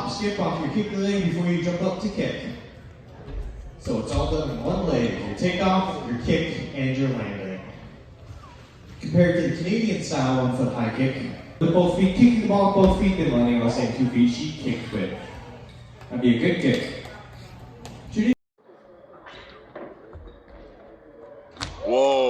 hop, skip off your kick leg before you jump up to kick. So it's all done in one leg, your takeoff, your kick, and your landing. Compared to the Canadian style 1 foot high kick, with both feet, kicking the ball with both feet, then landing on the same 2 feet, she kicked with. That'd be a good kick. Whoa.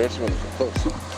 This one's close.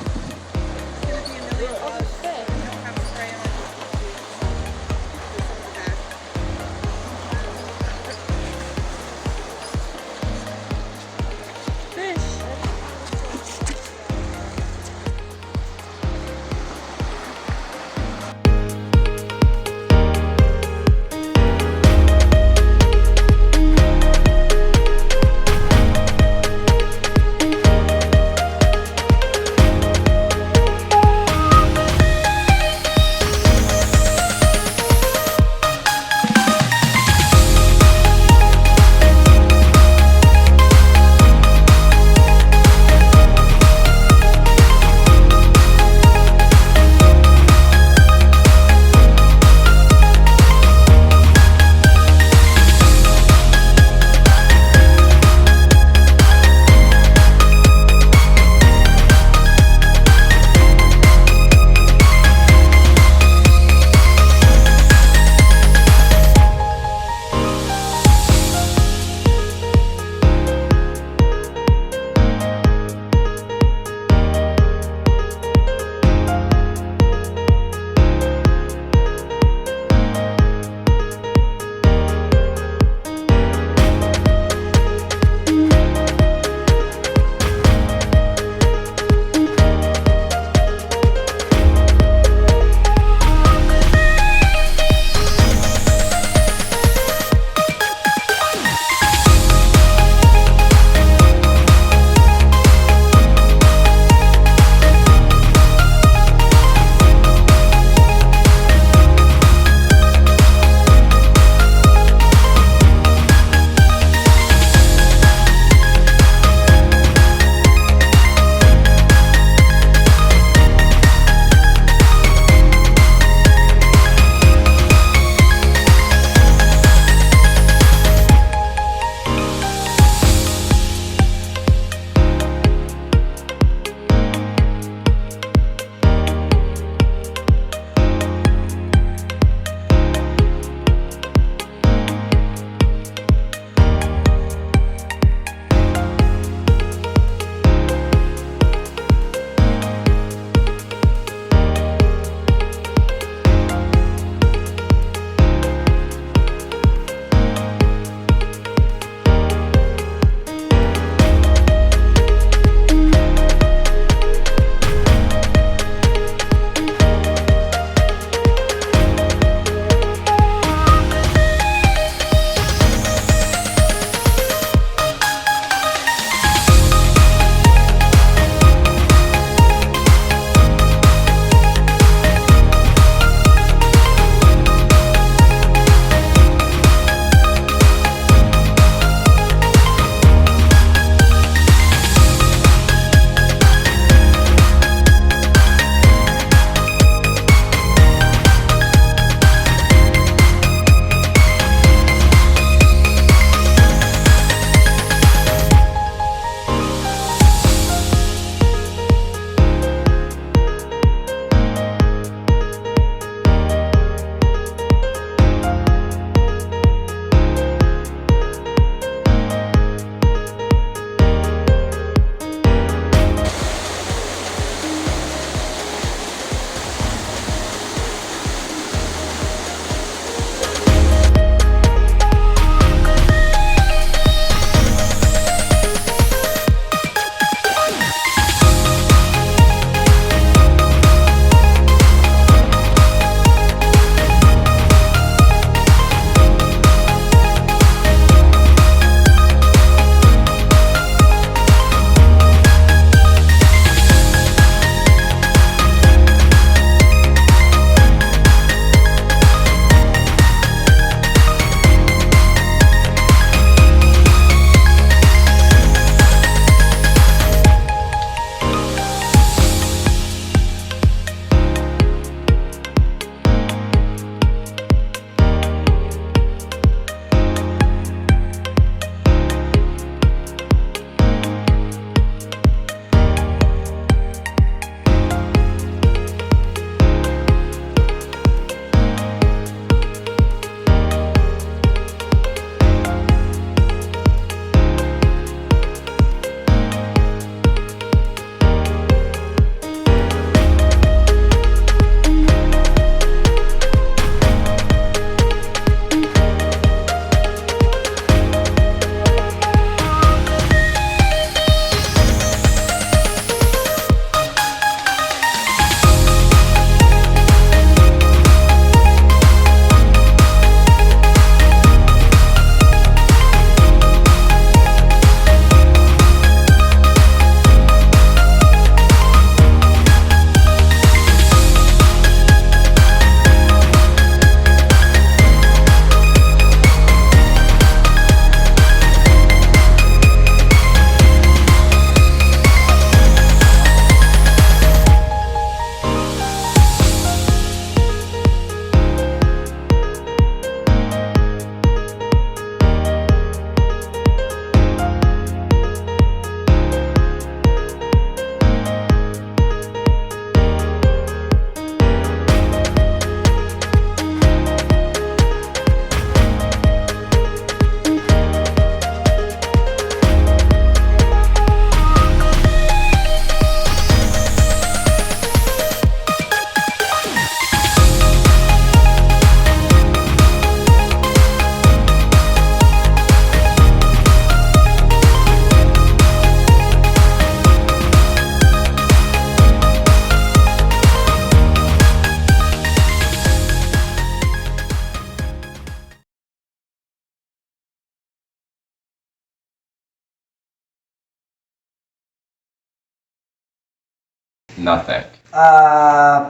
Nothing.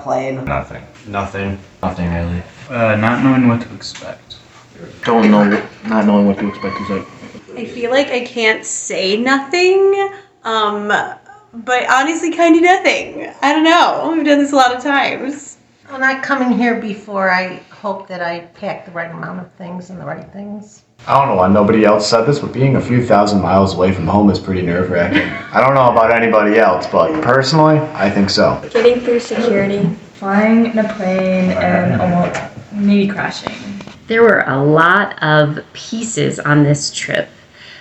Playing. Nothing. Nothing. Nothing really. Not knowing what to expect. Not knowing what to expect is like. I feel like I can't say nothing, but honestly kind of nothing. I don't know. We've done this a lot of times. Well, not coming here before, I hope that I pack the right amount of things and the right things. I don't know why nobody else said this, but being a few thousand miles away from home is pretty nerve-wracking. I don't know about anybody else, but personally, I think so. Getting through security. Flying in a plane and almost maybe crashing. There were a lot of pieces on this trip,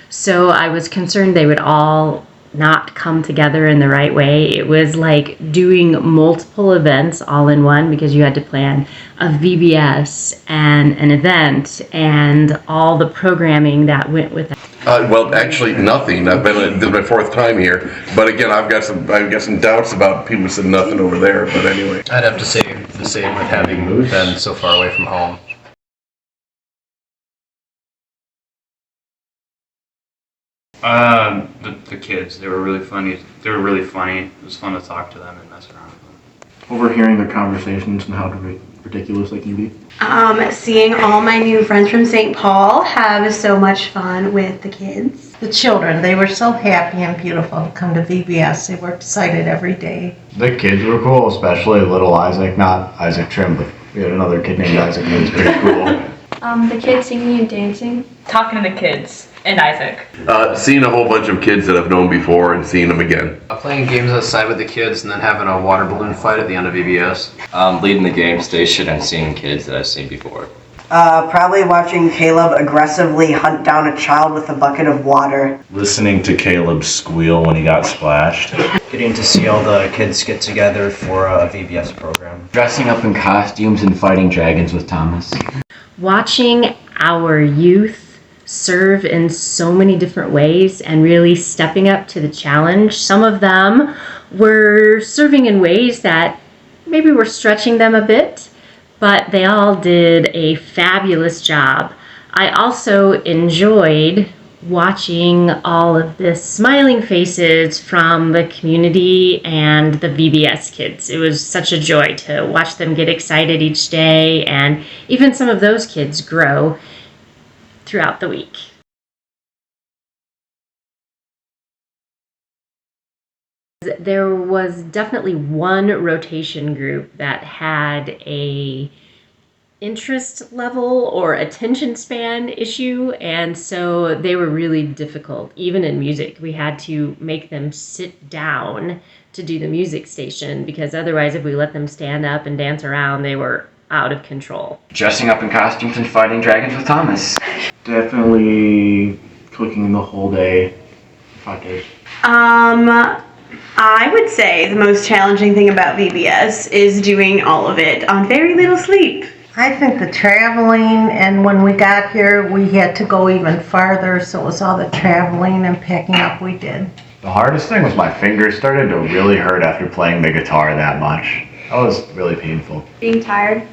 so I was concerned they would all not come together in the right way. It was like doing multiple events all in one because you had to plan a VBS and an event and all the programming that went with it. Well, actually, nothing. This is my fourth time here, but again, I've got some doubts about people who said nothing over there. But anyway, I'd have to say the same with having been so far away from home. The kids, they were really funny. It was fun to talk to them and mess around with them. Overhearing their conversations and how ridiculous they can be. Seeing all my new friends from St. Paul have so much fun with the kids. The children, they were so happy and beautiful to come to VBS. They were excited every day. The kids were cool, especially little Isaac, not Isaac Trim, but we had another kid named Isaac and he was pretty cool. The kids singing and dancing. Talking to the kids and Isaac. seeing a whole bunch of kids that I've known before and seeing them again. Playing games outside with the kids and then having a water balloon fight at the end of VBS. Leading the game station and seeing kids that I've seen before. Probably watching Caleb aggressively hunt down a child with a bucket of water. Listening to Caleb squeal when he got splashed. Getting to see all the kids get together for a VBS program. Dressing up in costumes and fighting dragons with Thomas. Watching our youth serve in so many different ways and really stepping up to the challenge. Some of them were serving in ways that maybe were stretching them a bit, but they all did a fabulous job. I also enjoyed watching all of the smiling faces from the community and the VBS kids. It was such a joy to watch them get excited each day, and even some of those kids grow throughout the week. There was definitely one rotation group that had a interest level or attention span issue, and so they were really difficult. Even in music, we had to make them sit down to do the music station because otherwise if we let them stand up and dance around, they were out of control. Dressing up in costumes and fighting dragons with Thomas. Definitely cooking the whole day. 5 days. I would say the most challenging thing about VBS is doing all of it on very little sleep. I think the traveling, and when we got here, we had to go even farther, so it was all the traveling and packing up we did. The hardest thing was my fingers started to really hurt after playing the guitar that much. That was really painful. Being tired.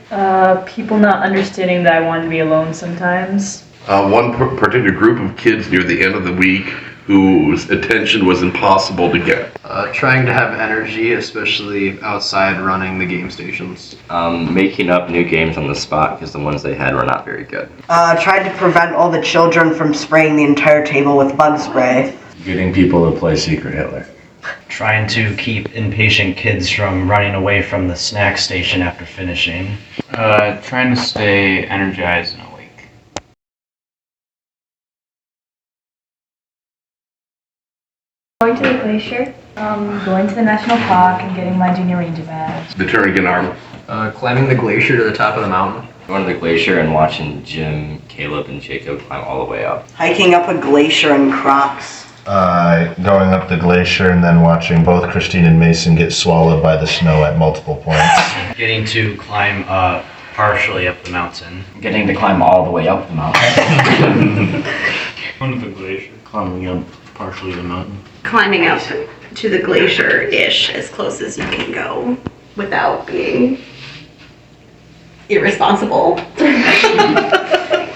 People not understanding that I wanted to be alone sometimes. One particular group of kids near the end of the week whose attention was impossible to get. Trying to have energy, especially outside running the game stations. Making up new games on the spot because the ones they had were not very good. Tried to prevent all the children from spraying the entire table with bug spray. Getting people to play Secret Hitler. Trying to keep impatient kids from running away from the snack station after finishing. Trying to stay energized and awake. Going to the glacier. Going to the national park and getting my junior ranger badge. The Turnagain Arm. Climbing the glacier to the top of the mountain. Going to the glacier and watching Jim, Caleb, and Jacob climb all the way up. Hiking up a glacier in Crocs. Going up the glacier and then watching both Christine and Mason get swallowed by the snow at multiple points. Getting to climb partially up the mountain. Getting to climb all the way up the mountain. Going to the glacier. Climbing up partially the mountain. Climbing up to the glacier-ish as close as you can go without being irresponsible. The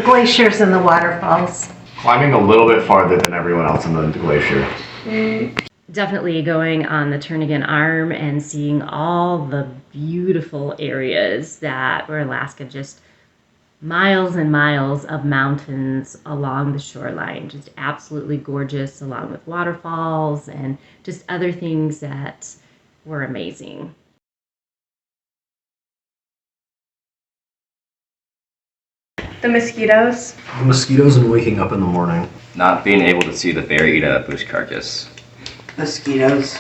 glaciers and the waterfalls. Climbing a little bit farther than everyone else in the glacier. definitely going on the Turnagain Arm and seeing all the beautiful areas that were Alaska, just miles and miles of mountains along the shoreline, just absolutely gorgeous, along with waterfalls and just other things that were amazing. The mosquitoes. The mosquitoes and waking up in the morning. Not being able to see the bear eat a bush carcass. Mosquitoes.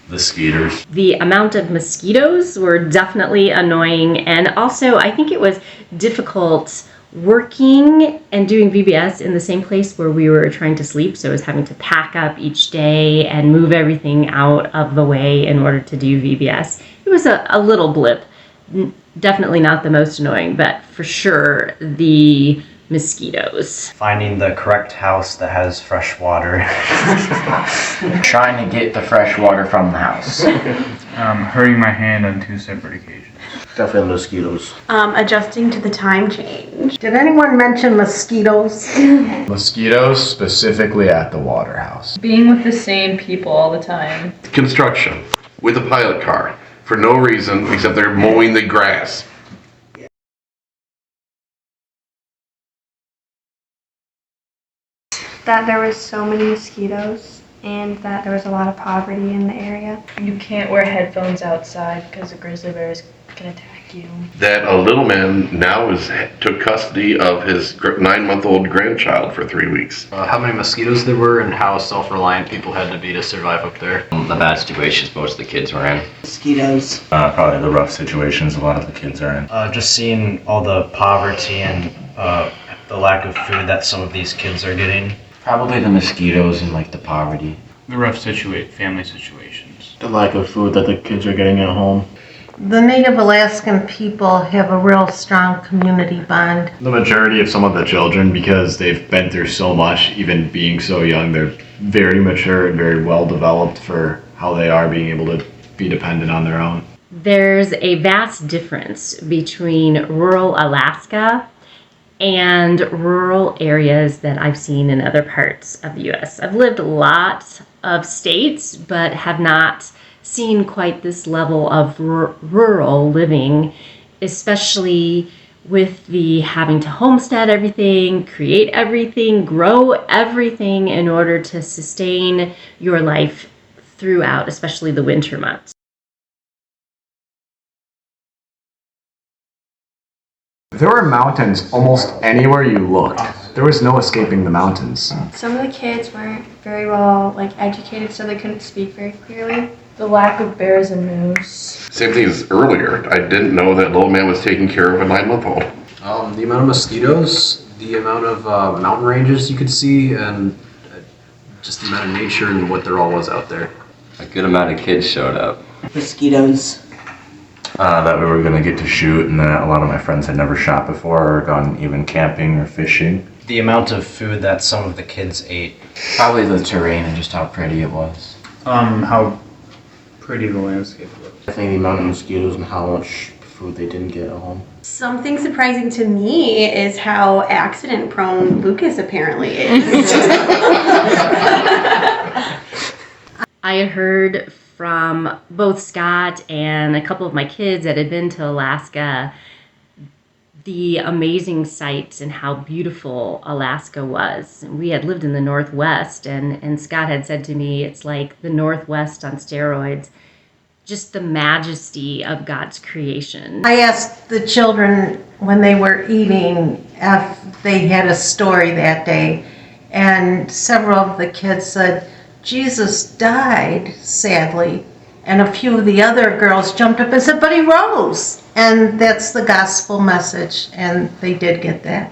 The skeeters. The amount of mosquitoes were definitely annoying, and also I think it was difficult working and doing VBS in the same place where we were trying to sleep, so I was having to pack up each day and move everything out of the way in order to do VBS. It was a little blip. Definitely not the most annoying, but for sure the mosquitoes. Finding the correct house that has fresh water. Trying to get the fresh water from the house. Hurting my hand on 2 separate occasions. Definitely mosquitoes. Adjusting to the time change. Did anyone mention mosquitoes? Mosquitoes, specifically at the water house. Being with the same people all the time. Construction with a pilot car for no reason except they're mowing the grass. That there was so many mosquitoes and that there was a lot of poverty in the area. You can't wear headphones outside because a grizzly bear is gonna attack you. That a little man now took custody of his 9-month-old grandchild for 3 weeks. How many mosquitoes there were and how self-reliant people had to be to survive up there. The bad situations most of the kids were in. Mosquitoes. Probably the rough situations a lot of the kids are in. Just seeing all the poverty and the lack of food that some of these kids are getting. Probably the mosquitoes and like the poverty. The rough family situations. The lack of food that the kids are getting at home. The Native Alaskan people have a real strong community bond. The majority of some of the children, because they've been through so much, even being so young, they're very mature and very well developed for how they are being able to be dependent on their own. There's a vast difference between rural Alaska and rural areas that I've seen in other parts of the U.S. I've lived a lot of states, but have not seen quite this level of rural living, especially with the having to homestead everything, create everything, grow everything in order to sustain your life throughout, especially the winter months. There were mountains almost anywhere you looked. There was no escaping the mountains. Some of the kids weren't very well educated, so they couldn't speak very clearly. The lack of bears and moose. Same thing as earlier. I didn't know that little man was taking care of a 9-month-old. The amount of mosquitoes, the amount of mountain ranges you could see, and just the amount of nature and what there all was out there. A good amount of kids showed up. Mosquitoes. That we were going to get to shoot, and that a lot of my friends had never shot before or gone even camping or fishing. The amount of food that some of the kids ate. Probably the terrain and just how pretty it was. How pretty the landscape looked. I think the amount of mosquitoes and how much food they didn't get at home. Something surprising to me is how accident prone Lucas apparently is. I had heard from both Scott and a couple of my kids that had been to Alaska the amazing sights and how beautiful Alaska was. We had lived in the Northwest, and Scott had said to me, it's like the Northwest on steroids. Just the majesty of God's creation. I asked the children when they were eating if they had a story that day, and several of the kids said, Jesus died, sadly. And a few of the other girls jumped up and said, but he rose. And that's the gospel message, and they did get that.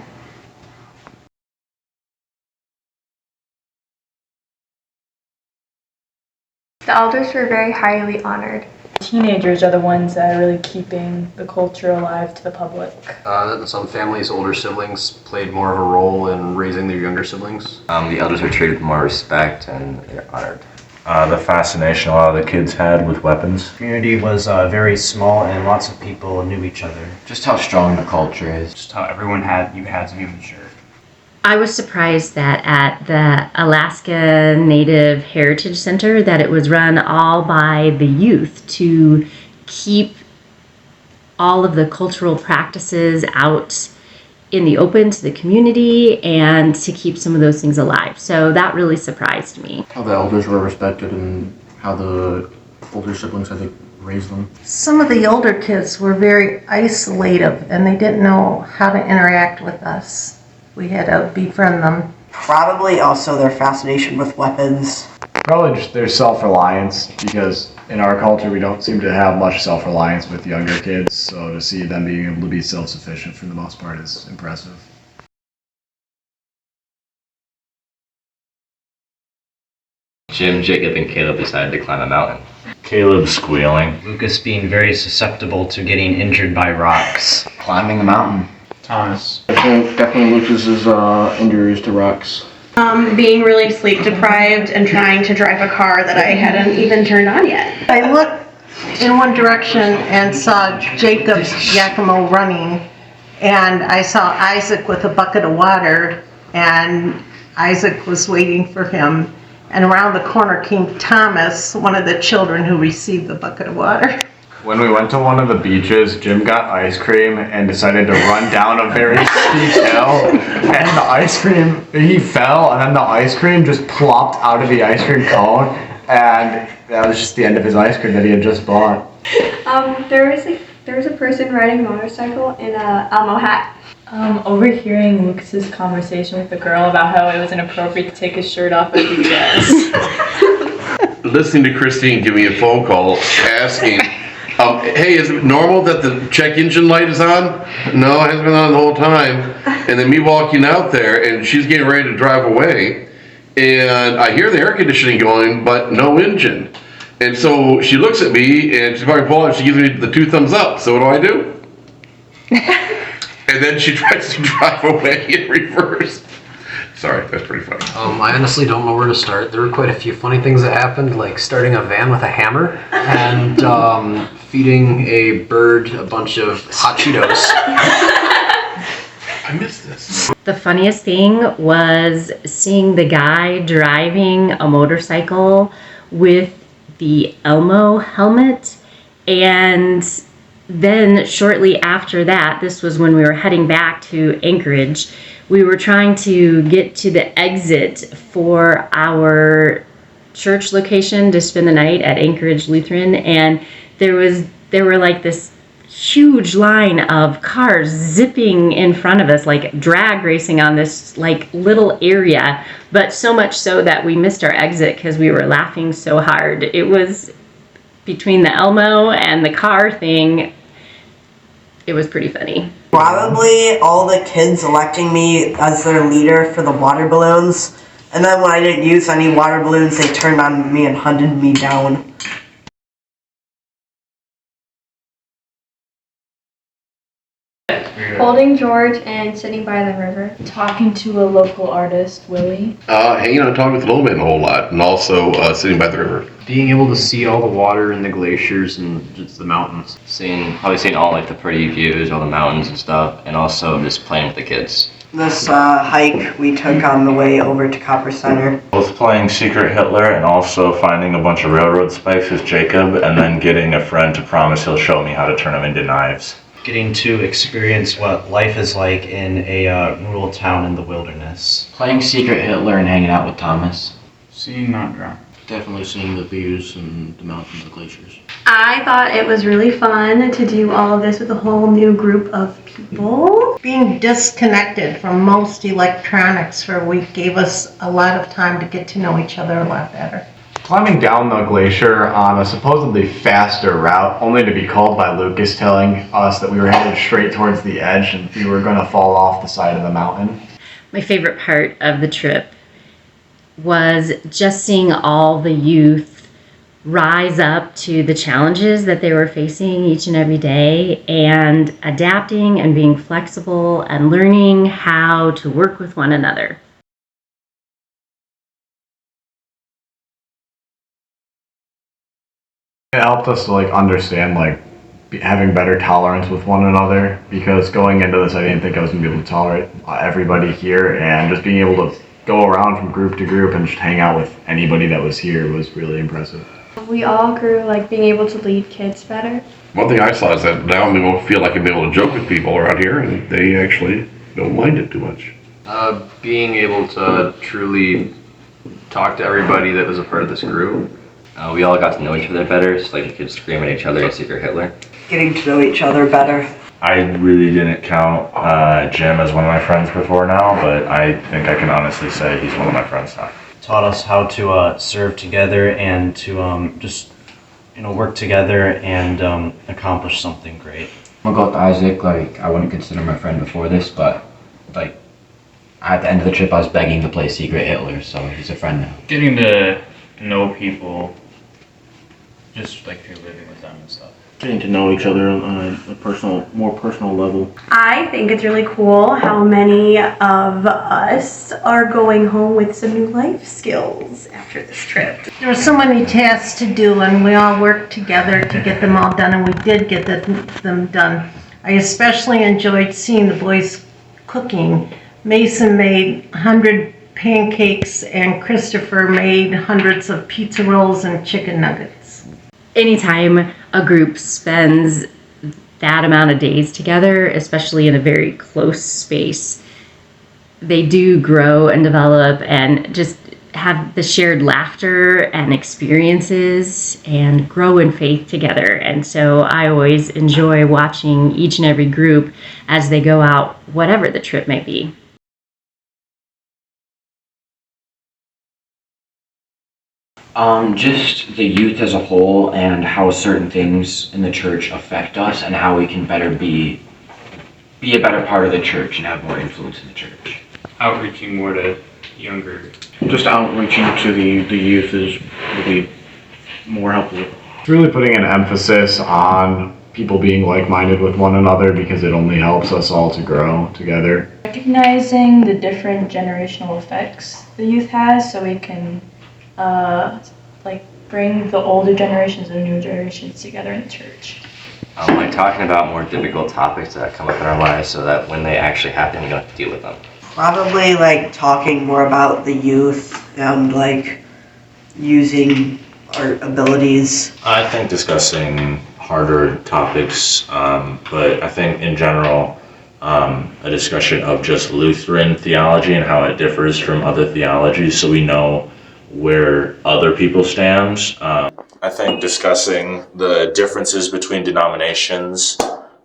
The elders were very highly honored. Teenagers are the ones that are really keeping the culture alive to the public. Some families, older siblings played more of a role in raising their younger siblings. The elders are treated with more respect and they're honored. The fascination a lot of the kids had with weapons. The community was very small and lots of people knew each other. Just how strong the culture is. Just how everyone had to be mature. I was surprised that at the Alaska Native Heritage Center that it was run all by the youth to keep all of the cultural practices out in the open to the community and to keep some of those things alive. So that really surprised me. How the elders were respected and how the older siblings, I think, raised them. Some of the older kids were very isolative and they didn't know how to interact with us. We had to befriend them. Probably also their fascination with weapons. Probably just their self-reliance, because in our culture we don't seem to have much self-reliance with younger kids, so to see them being able to be self-sufficient for the most part is impressive. Jim, Jacob, and Caleb decided to climb a mountain. Caleb squealing. Lucas being very susceptible to getting injured by rocks. Climbing a mountain. Thomas. Definitely Lucas's injuries to rocks. Being really sleep deprived and trying to drive a car that I hadn't even turned on yet. I looked in one direction and saw Jacob's Yakimo running, and I saw Isaac with a bucket of water, and Isaac was waiting for him. And around the corner came Thomas, one of the children who received the bucket of water. When we went to one of the beaches, Jim got ice cream and decided to run down a very steep hill. And the ice cream, he fell, and then the ice cream just plopped out of the ice cream cone. And that was just the end of his ice cream that he had just bought. There was a person riding a motorcycle in a Elmo hat. Overhearing Lucas's conversation with the girl about how it was inappropriate to take his shirt off at BS. Listening to Christine give me a phone call asking, hey, is it normal that the check engine light is on? No, it hasn't been on the whole time. And then me walking out there, and she's getting ready to drive away, and I hear the air conditioning going, but no engine. And so she looks at me, and she's about to pull out, she gives me the 2 thumbs up. So what do? And then she tries to drive away in reverse. Sorry, that's pretty funny. I honestly don't know where to start. There were quite a few funny things that happened, like starting a van with a hammer and feeding a bird a bunch of hot Cheetos. I missed this. The funniest thing was seeing the guy driving a motorcycle with the Elmo helmet, and then shortly after that, this was when we were heading back to Anchorage, we were trying to get to the exit for our church location to spend the night at Anchorage Lutheran, and there were like this huge line of cars zipping in front of us, like drag racing on this like little area, but so much so that we missed our exit because we were laughing so hard. It was between the Elmo and the car thing, it was pretty funny. Probably all the kids electing me as their leader for the water balloons, and then when I didn't use any water balloons, they turned on me and hunted me down. Holding George and sitting by the river. Talking to a local artist, Willie. Hanging out and talking with the little man a whole lot, and also sitting by the river. Being able to see all the water and the glaciers and just the mountains. Probably seeing all like the pretty views, all the mountains and stuff, and also just playing with the kids. This hike we took on the way over to Copper Center. Both playing Secret Hitler and also finding a bunch of railroad spikes with Jacob, and then getting a friend to promise he'll show me how to turn them into knives. Getting to experience what life is like in a rural town in the wilderness. Playing Secret Hitler and hanging out with Thomas. Seeing Mount Drown. Definitely seeing the views and the mountains and glaciers. I thought it was really fun to do all of this with a whole new group of people. Being disconnected from most electronics for a week gave us a lot of time to get to know each other a lot better. Climbing down the glacier on a supposedly faster route, only to be called by Lucas telling us that we were headed straight towards the edge and we were going to fall off the side of the mountain. My favorite part of the trip was just seeing all the youth rise up to the challenges that they were facing each and every day, and adapting and being flexible and learning how to work with one another. It helped us to understand having better tolerance with one another, because going into this I didn't think I was going to be able to tolerate everybody here, and just being able to go around from group to group and just hang out with anybody that was here was really impressive. We all grew like being able to lead kids better. One thing I saw is that now we won't feel like I'm able to joke with people around here, and they actually don't mind it too much. Being able to truly talk to everybody that was a part of this group. We all got to know each other better, so like the kids scream at each other and Secret Hitler. Getting to know each other better. I really didn't count Jim as one of my friends before now, but I think I can honestly say he's one of my friends now. Taught us how to serve together and to just work together and accomplish something great. I'll go with Isaac. Like, I wouldn't consider my friend before this, but like at the end of the trip I was begging to play Secret Hitler, so he's a friend now. Getting to know people, just like through living with them and stuff. Getting to know each other on a more personal level. I think it's really cool how many of us are going home with some new life skills after this trip. There were so many tasks to do, and we all worked together to get them all done, and we did get them done. I especially enjoyed seeing the boys cooking. Mason made 100 pancakes, and Christopher made hundreds of pizza rolls and chicken nuggets. Anytime a group spends that amount of days together, especially in a very close space, they do grow and develop and just have the shared laughter and experiences and grow in faith together. And so I always enjoy watching each and every group as they go out, whatever the trip may be. Just the youth as a whole and how certain things in the church affect us and how we can better be a better part of the church and have more influence in the church. Outreaching more to younger. Just outreaching to the youth is really more helpful. It's really putting an emphasis on people being like-minded with one another, because it only helps us all to grow together. Recognizing the different generational effects the youth has, so we can bring the older generations and new generations together in the church. Like talking about more difficult topics that come up in our lives so that when they actually happen, we don't have to deal with them. Probably talking more about the youth and using our abilities. I think discussing harder topics, but I think in general, a discussion of just Lutheran theology and how it differs from other theologies, so we know where other people stand. I think discussing the differences between denominations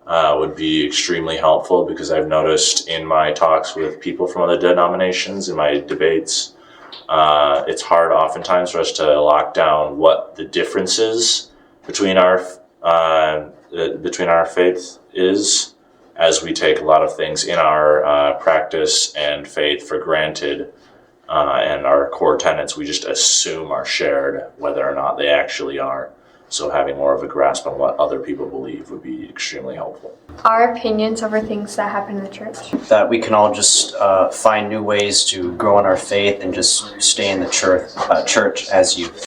would be extremely helpful, because I've noticed in my talks with people from other denominations, in my debates, it's hard oftentimes for us to lock down what the differences between our faith is, as we take a lot of things in our practice and faith for granted. And our core tenets we just assume are shared, whether or not they actually are. So having more of a grasp on what other people believe would be extremely helpful. Our opinions over things that happen in the church. That we can all just find new ways to grow in our faith and just stay in the church as youth.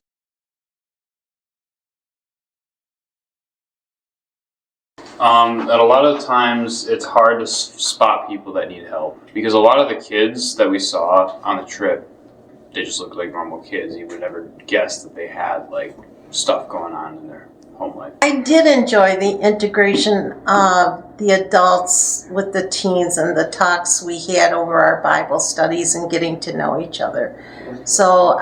At a lot of times, it's hard to spot people that need help, because a lot of the kids that we saw on the trip, they just look like normal kids. You would never guess that they had stuff going on in their home life. I did enjoy the integration of the adults with the teens and the talks we had over our Bible studies and getting to know each other. So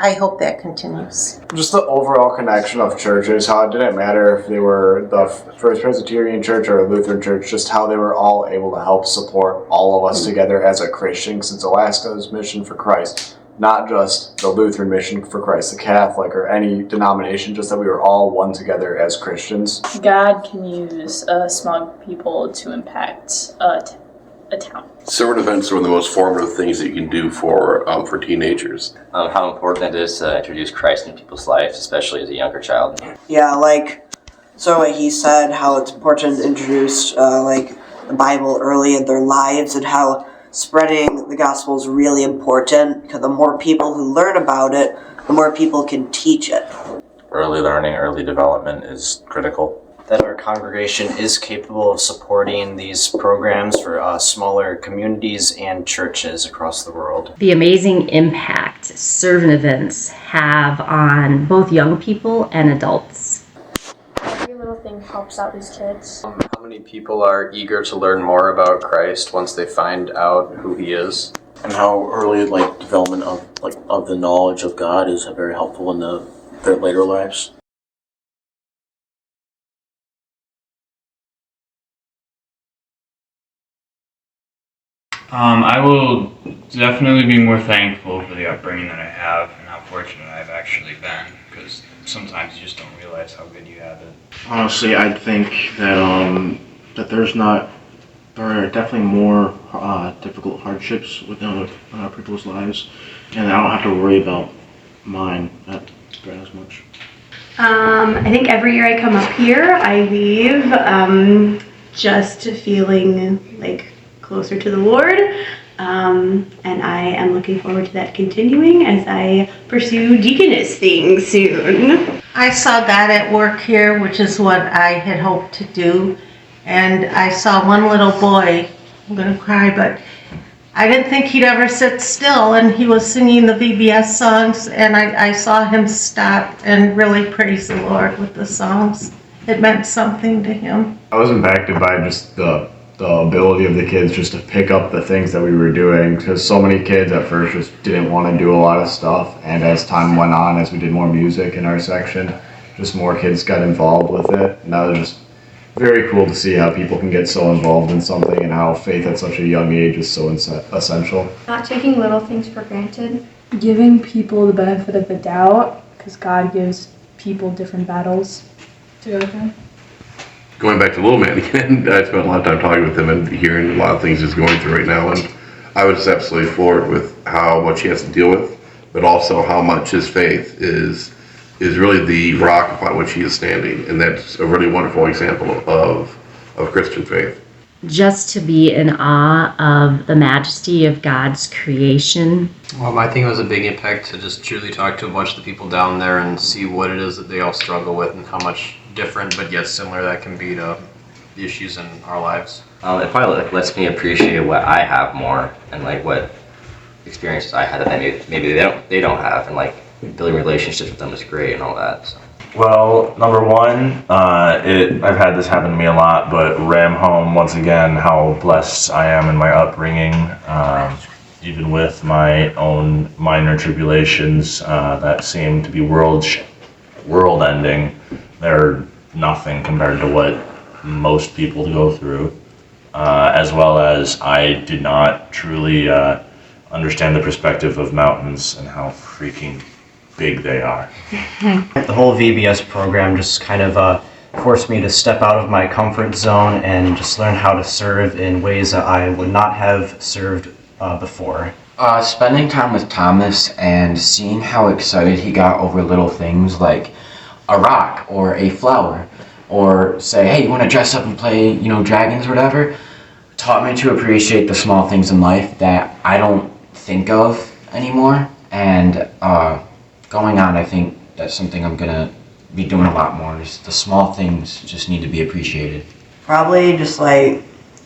I hope that continues. Just the overall connection of churches, how it didn't matter if they were the First Presbyterian Church or a Lutheran Church, just how they were all able to help support all of us together as a Christian, since Alaska's mission for Christ, not just the Lutheran mission for Christ, the Catholic, or any denomination, just that we were all one together as Christians. God can use small people to impact a town. Summer events are one of the most formative things that you can do for teenagers. How important it is to introduce Christ in people's lives, especially as a younger child. Yeah, what he said, how it's important to introduce the Bible early in their lives, and how spreading the gospel is really important, because the more people who learn about it, the more people can teach it. Early learning, early development is critical. that our congregation is capable of supporting these programs for smaller communities and churches across the world. The amazing impact servant events have on both young people and adults. Every little thing helps out these kids. How many people are eager to learn more about Christ once they find out who he is? And how early development of the knowledge of God is very helpful in their later lives. I will definitely be more thankful for the upbringing that I have and how fortunate I've actually been, because sometimes you just don't realize how good you have it. Honestly, I think that there are definitely more difficult hardships with people's lives, and I don't have to worry about mine as much. I think every year I come up here, I leave just feeling like closer to the Lord, and I am looking forward to that continuing as I pursue deaconess things soon. I saw God at work here, which is what I had hoped to do. And I saw one little boy, I'm gonna cry, but I didn't think he'd ever sit still, and he was singing the VBS songs, and I saw him stop and really praise the Lord with the songs. It meant something to him. I was impacted by just the ability of the kids just to pick up the things that we were doing, because so many kids at first just didn't want to do a lot of stuff, and as time went on, as we did more music in our section, just more kids got involved with it, and that was just very cool to see how people can get so involved in something and how faith at such a young age is so essential. Not taking little things for granted. Giving people the benefit of the doubt, because God gives people different battles to go through. Going back to Little Man again, I spent a lot of time talking with him and hearing a lot of things he's going through right now, and I was absolutely floored with how much he has to deal with, but also how much his faith is really the rock upon which he is standing, and that's a really wonderful example of Christian faith. Just to be in awe of the majesty of God's creation. Well, I think it was a big impact to just truly talk to a bunch of the people down there and see what it is that they all struggle with and how much different but yet similar that can be to the issues in our lives. It probably lets me appreciate what I have more, and what experiences I had that maybe they don't have, and building relationships with them is great and all that. So. Well, number one, I've had this happen to me a lot, but ram home once again how blessed I am in my upbringing, even with my own minor tribulations that seem to be world-ending. They're nothing compared to what most people go through, as well as I did not truly understand the perspective of mountains and how freaking big they are. The whole VBS program just kind of forced me to step out of my comfort zone and just learn how to serve in ways that I would not have served before. Spending time with Thomas and seeing how excited he got over little things like a rock or a flower, or say, hey, you want to dress up and play, dragons or whatever, taught me to appreciate the small things in life that I don't think of anymore. And going on, I think that's something I'm gonna be doing a lot more, is the small things just need to be appreciated. Probably just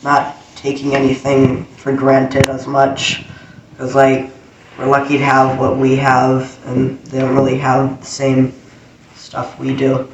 not taking anything for granted as much, because we're lucky to have what we have, and they don't really have the same stuff we do.